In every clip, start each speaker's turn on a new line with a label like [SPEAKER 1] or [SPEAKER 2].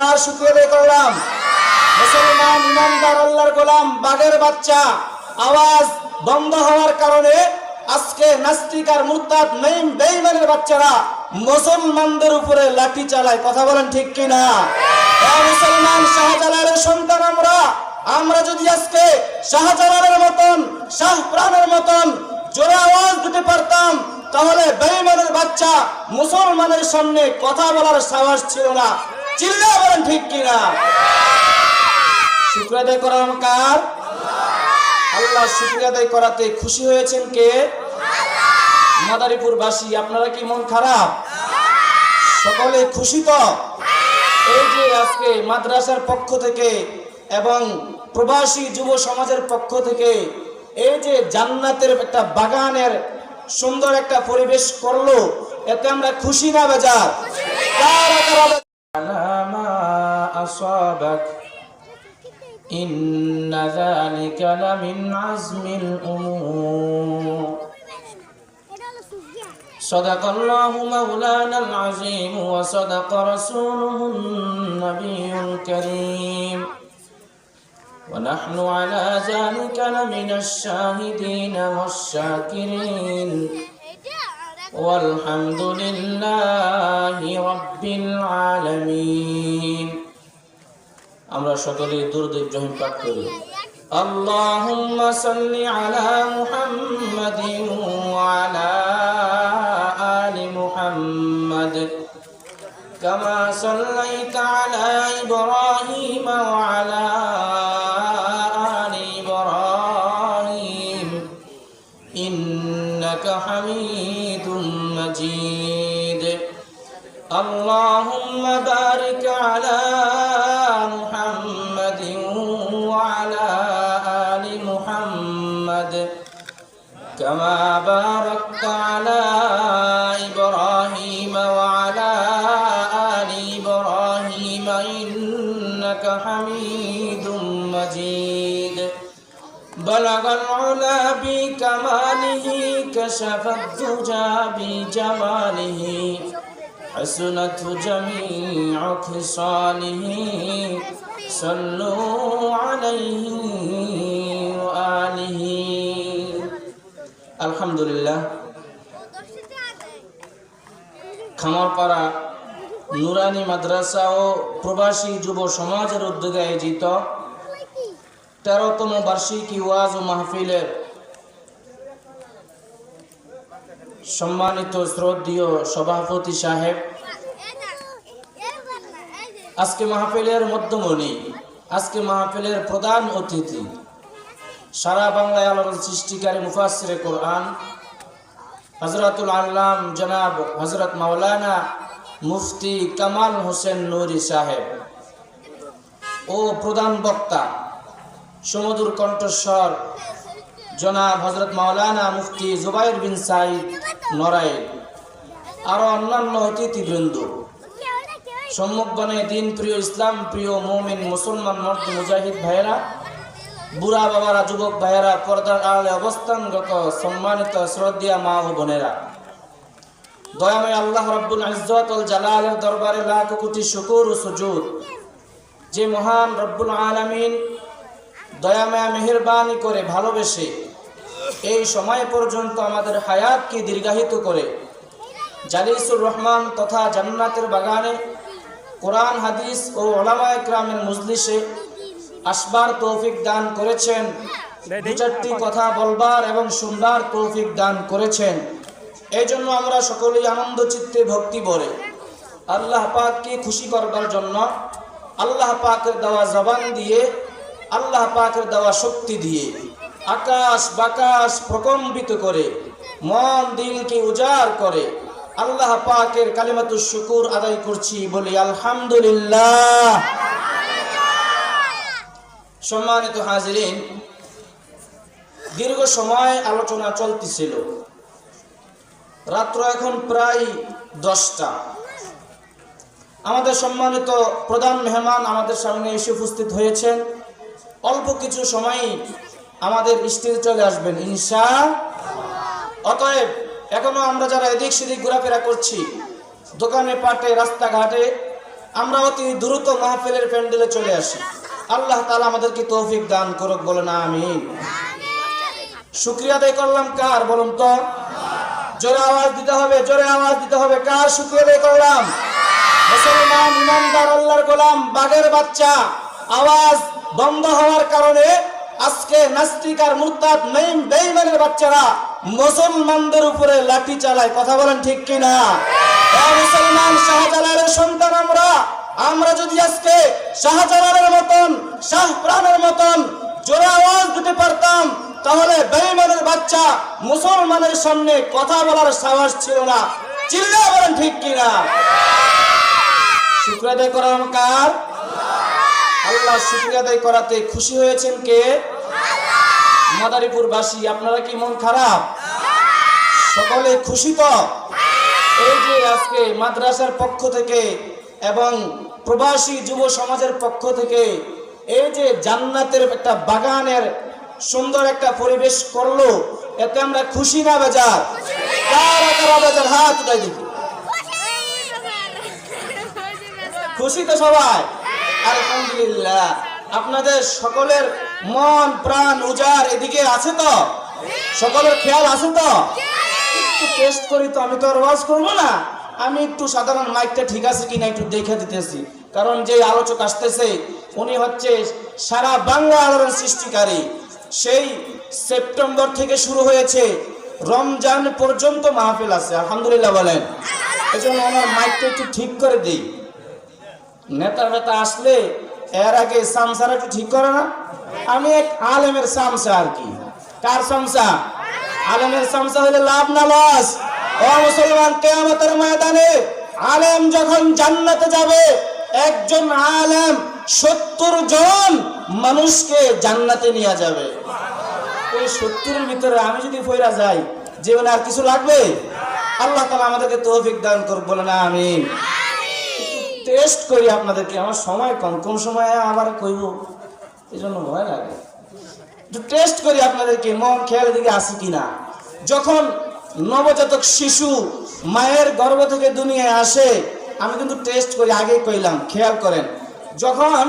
[SPEAKER 1] শুকরিয়া আদায় করলাম। মুসলমান ইমানদার আল্লাহর গোলাম বাঘের বাচ্চা আওয়াজ বন্ধ হওয়ার কারণে আজকে নাস্তিক আর মুরতাদ বেঈমানের বাচ্চারা মুসলমানদের উপরে লাঠি চালায়। কথা বলেন ঠিক কিনা? মুসলমান শাহজালালের সন্তান আমরা যদি আজকে শাহজালালের মতন শাহপ্রাণের মতন জোরে আওয়াজ দিতে পারতাম তাহলে বেঈমানের বাচ্চা মুসলমানের সামনে কথা বলার সাহস ছিল না। চিল্লায়ে বলেন ঠিক কিনা? শুকরিয়া আদায় করার কার? আল্লাহ। শুকরিয়া আদায় করাতে খুশি হয়েছেন কে? মাদারীপুরবাসী। আপনারা কি মন খারাপ? সকলে খুশি তো? এই যে আজকে মাদ্রাসার পক্ষ থেকে এবং প্রবাসী যুব সমাজের পক্ষ থেকে এই যে জান্নাতের একটা বাগানের সুন্দর একটা পরিবেশ করলো, এতে আমরা খুশি না বেজার? إن ذلك لمن عزم الأمور صدق الله مولانا العظيم وصدق رسوله النبي الكريم ونحن على ذلك لمن الشاهدين والشاكرين والحمد لله رب العالمين আমরা সকলে দুরূদ ইব্রাহিম পাঠ করি। আল্লাহুম্মা সাল্লি আলা মুহাম্মাদিন ওয়া আলা আলি মুহাম্মাদ কামা সাল্লাইতা আলা ইব্রাহিম ওয়া আলা আলি ইব্রাহিম ইন্নাকা হামিদুম মাজিদ। আল্লাহুম্মা বারিক আলা محمد وعلى آل محمد كما باركت على إبراهيم وعلى آل إبراهيم إنك حميد مجيد بلغ العلا بكماله كشف الدجى بجماله حسنت جميع خصاله صلوا عليه وآله الحمد لله। খামারপাড়া নুরানি মাদ্রাসা ও প্রবাসী যুব সমাজের উদ্যোগে আয়োজিত 13তম বার্ষিকী ওয়াজ ও মাহফিলের সম্মানিত শ্রদ্ধেয় সভাপতি সাহেব, আজকে মাহফিলের মধ্যমণি, আজকে মাহফিলের প্রধান অতিথি, সারা বাংলায় আলোড়ন সৃষ্টিকারী মুফাসসিরে কোরআন হযরতুল আল্লাম জনাব হযরত মাওলানা মুফতি কামাল হোসেন নুরি সাহেব ও প্রধান বক্তা সুমধুর কণ্ঠস্বর জনাব হযরত মাওলানা মুফতি জুবাইর বিন সাইদ নরাইল, আরো অন্যান্য অতিথিবৃন্দ, সম্মুখগণে দিন প্রিয়, ইসলাম প্রিয় মুমিন মুসলমান মর্দ মুজাহিদ ভাইয়েরা, বুড়া বাবারা, যুবক ভাইয়েরা, পর্দার আড়ালে অবস্থানরত সম্মানিত শ্রদ্ধেয় মা ও বোনেরা, দয়াময় আল্লাহ রাব্বুল ইজ্জত ওয়াল জালালের দরবারে লাখ কোটি শুকর ও সুজুদ, যে মহান রব্বুল আলামিন দয়াময় মেহেরবানি করে ভালোবেসে এই সময় পর্যন্ত আমাদের হায়াতকে দীর্ঘায়িত করে জালিসুর রহমান তথা জান্নাতের বাগানে কোরআন হাদিস ও উলামায়ে কেরামের মজলিসে আসবার তৌফিক দান করেছেন, দু চারটি কথা বলবার এবং শুনবার তৌফিক দান করেছেন। এই জন্য আমরা সকলেই আনন্দ চিত্তে ভক্তি ভরে আল্লাহ পাককে খুশি করবার জন্য আল্লাহ পাকের দেওয়া জবান দিয়ে, আল্লাহ পাকের দেওয়া শক্তি দিয়ে আকাশ বাকাশ প্রকম্পিত করে মন দিলকে উজাড় করে আল্লাহ পাকের কালিমাতুশ শুকুর আদায় করছি, বলি আলহামদুলিল্লাহ। সম্মানিত হাজিরিন, দীর্ঘ সময় আলোচনা চলতেছিল, রাত্র এখন প্রায় 10টা। আমাদের সম্মানিত প্রধান মেহমান আমাদের সামনে এসে উপস্থিত হয়েছেন। অল্প কিছু সময় আমাদের স্টেজে চলে আসবেন ইনশাআল্লাহ। অতএব এখনো আমরা যারা এদিক সেদিক ঘোরাফেরা করছি, দোকানে পাটে রাস্তাঘাটে, আমরা অতি দ্রুত মাহফিলের প্যান্ডেলে চলে আসি। আল্লাহ তাআলা আমাদেরকে তৌফিক দান করুক, বলেন আমিন। শুকরিয়া আদায় করলাম কার বলুন তো? জোরে আওয়াজ দিতে হবে, জোরে আওয়াজ দিতে হবে। কার শুকরিয়া আদায় করলাম? মুসলমান ইমানদার আল্লাহর গোলাম বাঘের বাচ্চা। আওয়াজ বন্ধ হওয়ার কারণে আজকে নাস্তিক আর মুরতাদ বেঈমানের বাচ্চারা মুসলমানদের উপরে লাঠি চালায়। কথা বলেন ঠিক কিনা? মুসলমান শাহজালালের সন্তান আমরা যদি আজকে শাহজালালের মতন, শাহপ্রাণের মতন জোরে আওয়াজ দিতে পারতাম, তাহলে বেঈমানের বাচ্চা মুসলমানের সামনে কথা বলার সাহস ছিল না। চিল্লায়ে বলেন ঠিক কিনা? শুকরিয়া আদায় করার কার? আল্লাহ। শুকরিয়া আদায় করাতে খুশি হয়েছেন কে? মাদারীপুরবাসী। আপনারা কি মন খারাপ? সকলে খুশি তো? এই যে আজকে মাদ্রাসার পক্ষ থেকে এবং প্রবাসী যুব সমাজের পক্ষ থেকে এই যে জান্নাতের একটা বাগানের সুন্দর একটা পরিবেশ করলো, এতে আমরা খুশি না বেজার? কারা কারা বেজার হাত উঠাই দেখি। খুশি তো সবাই? আলহামদুলিল্লাহ। আপনাদের সকলের মন প্রাণ উজাড় এদিকে আছে তো? সকলের খেয়াল আছে তো? একটু টেস্ট করি তো। আমি তো আর ওয়াজ করবো না, আমি একটু সাধারণ মাইকটা ঠিক আছে কিনা একটু দেখে দিতেছি। কারণ যে আলোচক আসতেছে উনি হচ্ছে সারা বাংলা আলোড়ন সৃষ্টিকারী। সেই সেপ্টেম্বর থেকে শুরু হয়েছে, রমজান পর্যন্ত মাহফিল আছে। আলহামদুলিল্লাহ বলেন। এজন্য আমার মাইকটা একটু ঠিক করে দিই। নেতা আসলে এর আগে সামসারা একটু ঠিক করে না? আমি এক আলেমের সামসা আর কি। কার সামসা? আলেমের সামসা হলে লাভ না লস? ও মুসলমান, কিয়ামতের ময়দানে আলেম যখন জান্নাতে যাবে, একজন আলেম 70 জন মানুষকে জান্নাতে নিয়ে যাবে। ওই 70-এর ভিতরে আমি যদি ফয়রা যাই, জীবনে আর কিছু লাগবে? আল্লাহ তাআলা আমাদেরকে তৌফিক দান করুক, বলেন আমিন। টেস্ট করি আপনাদেরকে, আমার সময় কম সময়ে আবার কইব, এই জন্য ভয় লাগে। একটু টেস্ট করি আপনাদেরকে, মন খেয়াল দিকে আসে কিনা। যখন নবজাতক শিশু মায়ের গর্ভ থেকে দুনিয়ায় আসে, আমি কিন্তু টেস্ট করি, আগেই কইলাম, খেয়াল করেন। যখন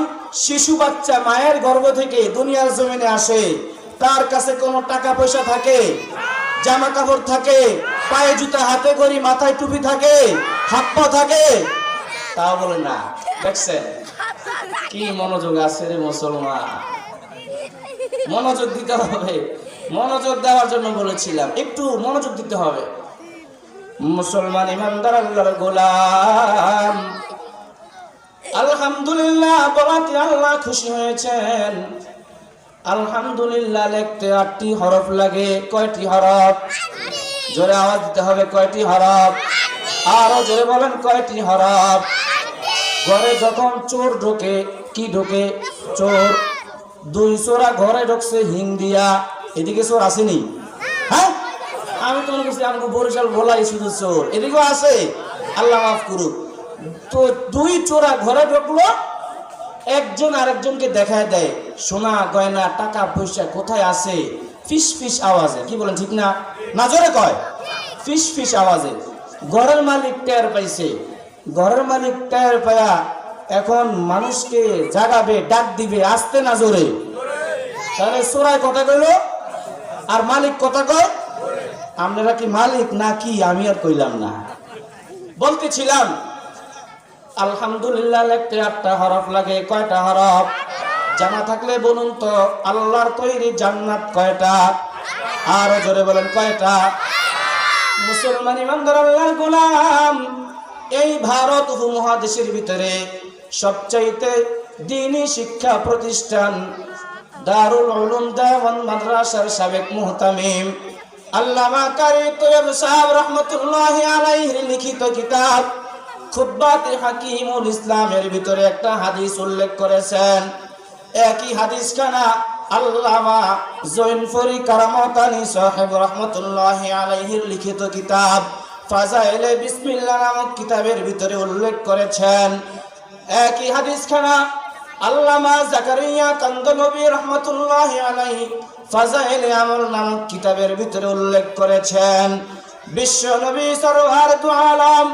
[SPEAKER 1] শিশু বাচ্চা মায়ের গর্ভ থেকে দুনিয়ার জমিনে আসে, তার কাছে কোনো টাকা পয়সা থাকে? জামা কাপড় থাকে? পায়ে জুতা, হাতে ঘড়ি, মাথায় টুপি থাকে? হাত পা থাকে? তাও বলে না। দেখছেন কি মনোযোগ আছে রে মুসলমান? মনোযোগ দিতে হবে। মনোযোগ দেওয়ার জন্য বলেছিলাম, একটু মনোযোগ দিতে হবে। মুসলমান ইমানদার আল্লাহর গোলাম, আলহামদুলিল্লাহ বলাতে আল্লাহ খুশি হয়েছেন। আলহামদুলিল্লাহ লিখতে 8টি হরফ লাগে। কয়টি হরফ? জোরে আওয়াজ দিতে হবে। কয়টি হরফ? আরো জোরে বলেন, কয়টি হরফ? ঘরে যখন চোর ঢোকে, কি ঢোকে? চোর। 2 চোরা ঘরে ঢুকছে হিং দিয়া। এদিকে চোর আসেনি? হ্যাঁ, আমি তো মনে করছি আমাকে বরিশাল বলাই শুধু চোর, এদিকেও আছে। আল্লাহ মাফ করুক। তো 2 চোরা ঘরে ঢুকলো, একজন আরেকজনকে দেখায় দেয় সোনা গয়না টাকা পয়সা কোথায় আছে। ফিস ফিস আওয়াজে, কি বলেন ঠিক না? না জোরে কয়? ফিস ফিস আওয়াজে। ঘরের মালিক টের পাইছে। ঘরের মালিক টের পায়া এখন মানুষকে জাগাবে, ডাক দিবে, আসতে না জোরে। তাহলে চোরাই কথা কইল আর মালিক কথা কয়। আপনারা কি মালিক না কি? আমি আর কইলাম না। বলতেছিলাম আলহামদুলিল্লাহ লিখতে 8টা হরফ লাগে। কয়টা হরফ? জানা থাকলে বলুন তো, আল্লাহর তৈরি জান্নাত কয়টা? আরো জোরে বলেন, কয়টা? মুসলমান ইমানদার আল্লাহর গোলাম, এই ভারত উপমহাদেশের ভিতরে সবচাইতে দ্বীনি শিক্ষা প্রতিষ্ঠান দারুল উলুম দেওবন্দ মাদ্রাসার সাবেক মুহতামিম আল্লামা কারি তৈয়ব সাহেব রহমতুল্লাহি আলাইহির লিখিত কিতাব খুতবাতে হাকিমুল ইসলামের ভিতরে একটা হাদিস উল্লেখ করেছেন। একই হাদিসখানা আল্লামা জৈনফরি কারামতানি সাহেব রহমতুল্লাহি আলাইহির লিখিত কিতাব ফাজাইলে বিসমিল্লাহ নামক কিতাবের ভিতরে উল্লেখ করেছেন। একই হাদিসখানা আল্লামা জাকারিয়া কান্দনবী রহমতুল্লাহি আলাইহি ফাজাইলে আমল নামক কিতাবের ভিতরে উল্লেখ করেছেন। বিশ্ব নবী সরওয়ার দু আলম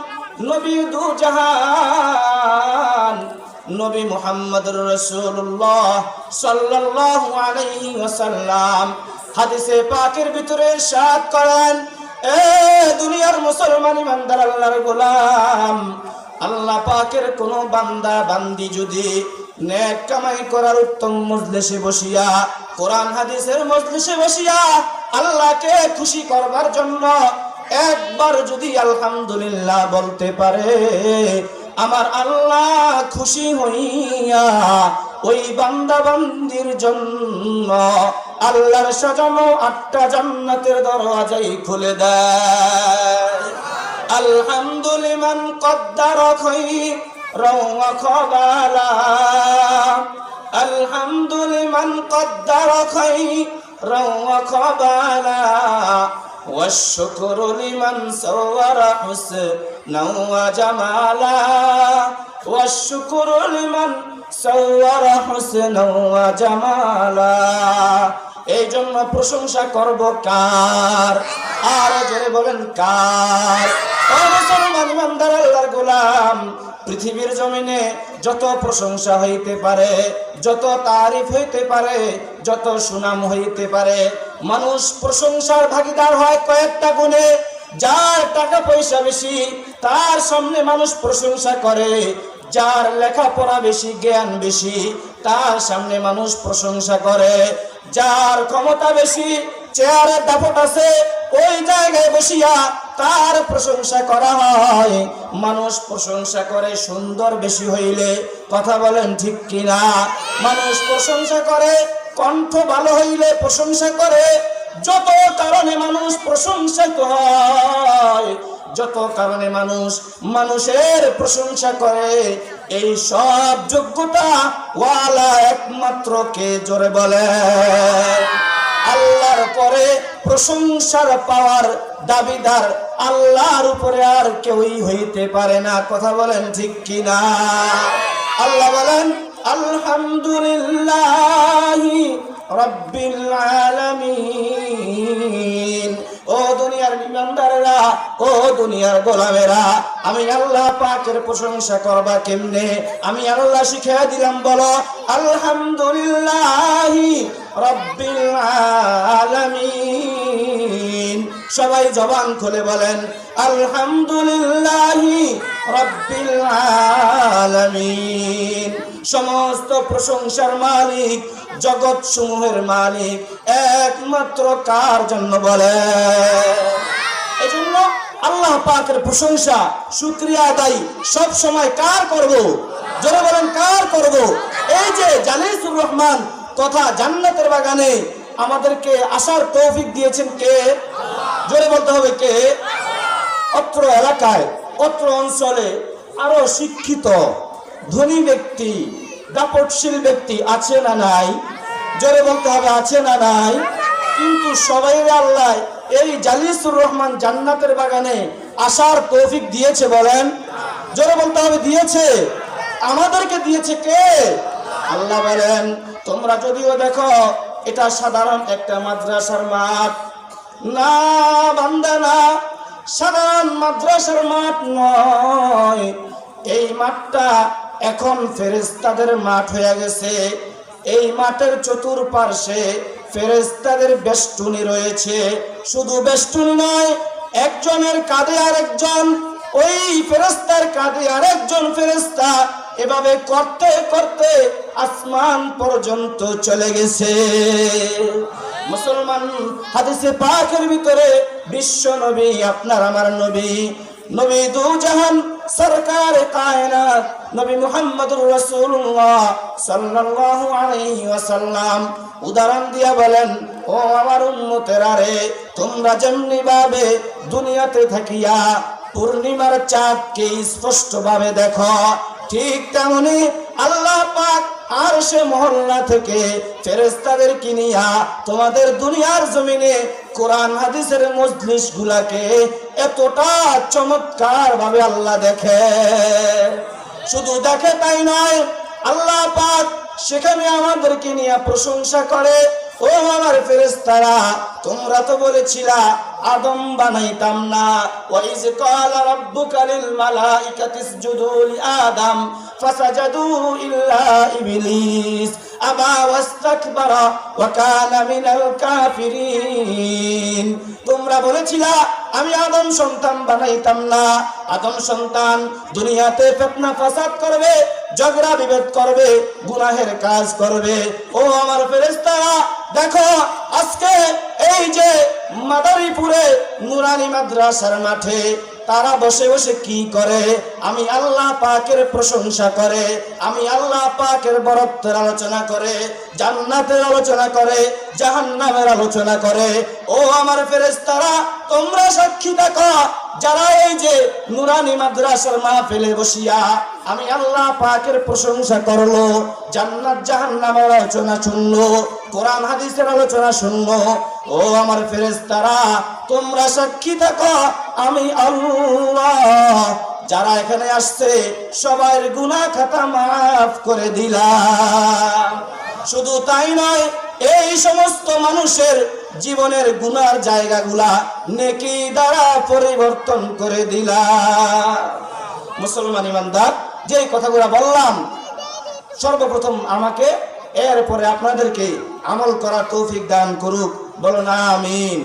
[SPEAKER 1] নবী দু জাহান নবী মুহাম্মদুর রাসূলুল্লাহ সাল্লাল্লাহু আলাইহি ওয়াসাল্লাম হাদিসে পাকের ভিতরে ইরশাদ করেন, এ দুনিয়ার মুসলমান ইমানদার আল্লাহর গোলাম, আল্লাহ পাকের কোন বান্দা বান্দি যদি নেক কামাই করার উত্তম মজলিসে বসিয়া, কোরআন হাদিসের মজলিসে বসিয়া আল্লাহকে খুশি করবার জন্য একবার যদি আলহামদুলিল্লাহ বলতে পারে, আমার আল্লাহ খুশি হইয়া ওই বান্দা বান্দির জন্য আল্লাহর সাজানো 8টা জান্নাতের দরওয়াজাই খুলে দেয়। আলহামদুলিমান কদ্দার খায়রাও ওয়া খাবালা, আলহামদুলিমান কদ্দার খায়রাও ওয়া খাবালা, والشكر لمن صور حسنا وجمالا، والشكر لمن صور حسنا وجمالا। এই জন্য প্রশংসা করব কার? আর জোরে বলেন কার? ও মুসলমান ইমানদার আল্লাহর গোলাম, পৃথিবীর জমিনে যত প্রশংসা হইতে পারে, যত তারিফ হইতে পারে, যত সুনাম হইতে পারে, মানুষ প্রশংসার ভাগীদার হয় কয়েকটা গুণে। যার টাকা পয়সা বেশি তার সামনে মানুষ প্রশংসা করে, যার লেখাপড়া বেশি, জ্ঞান বেশি, তার সামনে মানুষ প্রশংসা করে, যার ক্ষমতা বেশি, চেয়ারের দাপট আছে, ওই জায়গায় বসিয়া তার প্রশংসা করা হয়। মানুষ প্রশংসা করে সুন্দর বেশি হইলে, কথা বলেন ঠিক কিনা? মানুষ প্রশংসা করে কণ্ঠ ভালো হইলে প্রশংসা করে। যত কারণে মানুষ প্রশংসিত হয়, যত কারণে মানুষ মানুষের প্রশংসা করে, এই সব যোগ্যতা ওয়ালা একমাত্র কে? জোরে বলে। আল্লাহর পরে প্রশংসার পাওয়ার দাবিদার আল্লাহর উপরে আর কেউই হইতে পারে না, কথা বলেন ঠিক কিনা? আল্লাহ বলেন, আলহামদুলিল্লাহি রাব্বিল আলামিন। ও দুনিয়ার ইমানদাররা, ও দুনিয়ার গোলামেরা, আমি আল্লাহ পাকের প্রশংসা করবা কেমনে? আমি আল্লাহ শিখিয়ে দিলাম, বলো আলহামদুলিল্লাহি রাব্বিল আলামিন। সবাই জবান খুলে বলেন আলহামদুলিল্লাহি রাব্বিল আলামিন। সমস্ত প্রশংসার মালিক, জগৎ সমূহের মালিক একমাত্র কার জন্য? বলে। এজন্য আল্লাহ পাকের প্রশংসা, শুকরিয়া আদায় সব সময় কার করব? জোরে বলেন কার করব? এই যে জালিসুর রহমান তথা জান্নাতের বাগানে আমাদেরকে আসার তৌফিক দিয়েছেন কে? জোরে বলতে হবে কে? অত্র এলাকায়, অত্র অঞ্চলে আরো শিক্ষিত ধনী ব্যক্তি, দাপটশীল ব্যক্তি আছে না নাই? জোরে বলতে হবে আছে না নাই? কিন্তু সবাই আল্লাহ এই জালিসুর রহমান জান্নাতের বাগানে আসার তৌফিক দিয়েছে, বলেন। জোরে বলতে হবে দিয়েছে। আমাদেরকে দিয়েছে কে? আল্লাহ বলেন, তোমরা যদিও দেখো এটা সাধারণ একটা মাদ্রাসার মাঠ না বান্দা, না সাধারণ মাদ্রাসার মাঠ নয়, এই মাঠটা এখন ফেরেশতাদের মাঠ হয়ে গেছে। এই মাঠের চতুর্পার্শ্বে ফেরেশতাদের বেষ্টনী রয়েছে। শুধু বেষ্টনী নয়, একজনের কাঁধে আরেকজন, ওই ফেরেশতার কাঁধে আরেকজন ফেরেশতা, এভাবে করতে করতে আসমান পর্যন্ত চলে গেছে। মুসলমান, হাদিসে পাকের ভিতরে বিশ্ব নবী, আপনার আমার নবী, নবী দু জাহান সরকার কায়নাত নবী মুহাম্মদুর রাসূলুল্লাহ সাল্লাল্লাহু আলাইহি ওয়াসাল্লাম উদাহরণ দিয়া বলেন, ও আমার উম্মতেরা রে, তোমরা যেমনি ভাবে দুনিয়াতে থাকিয়া পূর্ণিমার চাঁদকে স্পষ্ট ভাবে দেখো, ঠিক তেমনি আল্লাহ পাক আরশে মহল্লা থেকে ফেরেশতাদেরকে নিয়া তোমাদের দুনিয়ার জমিনে কোরআন হাদিসের মজলিস গুলাকে এতটা চমৎকার ভাবে আল্লাহ দেখে। শুধু দেখে তাই নয়, আল্লাহ পাক সেখানে আমাদেরকে নিয়ে প্রশংসা করে, ও আমার ফেরেশতারা, তোমরা তো বলেছিলা আদম বানাইতাম না। ওয়া ইয ক্বালা রাব্বুকা লিল মালাইকাতি ইসজুদু লি আদম ফাসাজাদু ইল্লা ইবলিস আবা ওয়াস্তাকবারা ওয়া কানা মিনাল কাফিরিন। তোমরা বলেছিলা আমি আদম সন্তান বানাইতাম না। আদম সন্তান দুনিয়াতে ফিতনা ফাসাদ করবে, ঝগড়া বিভেদ করবে, গুনাহের কাজ করবে। ও আমার ফেরেশতারা, দেখো আজকে এই যে মাদারীপুরে নুরানি মাদ্রাসার মাঠে তারা বসে বসে কি করে? আমি আল্লাহ পাকের প্রশংসা করে, আমি আল্লাহ পাকের বরত্বের আলোচনা করে, জান্নাতের আলোচনা করে, জাহান্নামের আলোচনা করে। ও আমার ফেরেশতারা, তোমরা সাক্ষী থাকো, যারা এই যে নুরানি মাদ্রাসার মাহফিলে বসিয়া আমি আল্লাহ পাকের প্রশংসা করলো, জান্নাত জাহান্নামের আলোচনা শুনলো, কোরআন হাদিসের আলোচনা শুনলো, ও আমার ফেরেশতারা তোমরা সাক্ষী থাকো, আমি আল্লাহ যারা এখানে আসছে সবার গুনাহ খাতা মাফ করে দিলাম। শুধু তাই নয়, এই সমস্ত মানুষের জীবনের গুনার জায়গাগুলা নেকি দ্বারা পরিবর্তন করে দিলাম। মুসলমান ইমানদার, যে কথাগুলো বললাম সর্বপ্রথম আমাকে, এরপরে আপনাদেরকে আমল করার তৌফিক দান করুক। বলুন আমিন।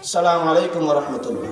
[SPEAKER 1] আসসালামু আলাইকুম ওয়া রাহমাতুল্লাহ।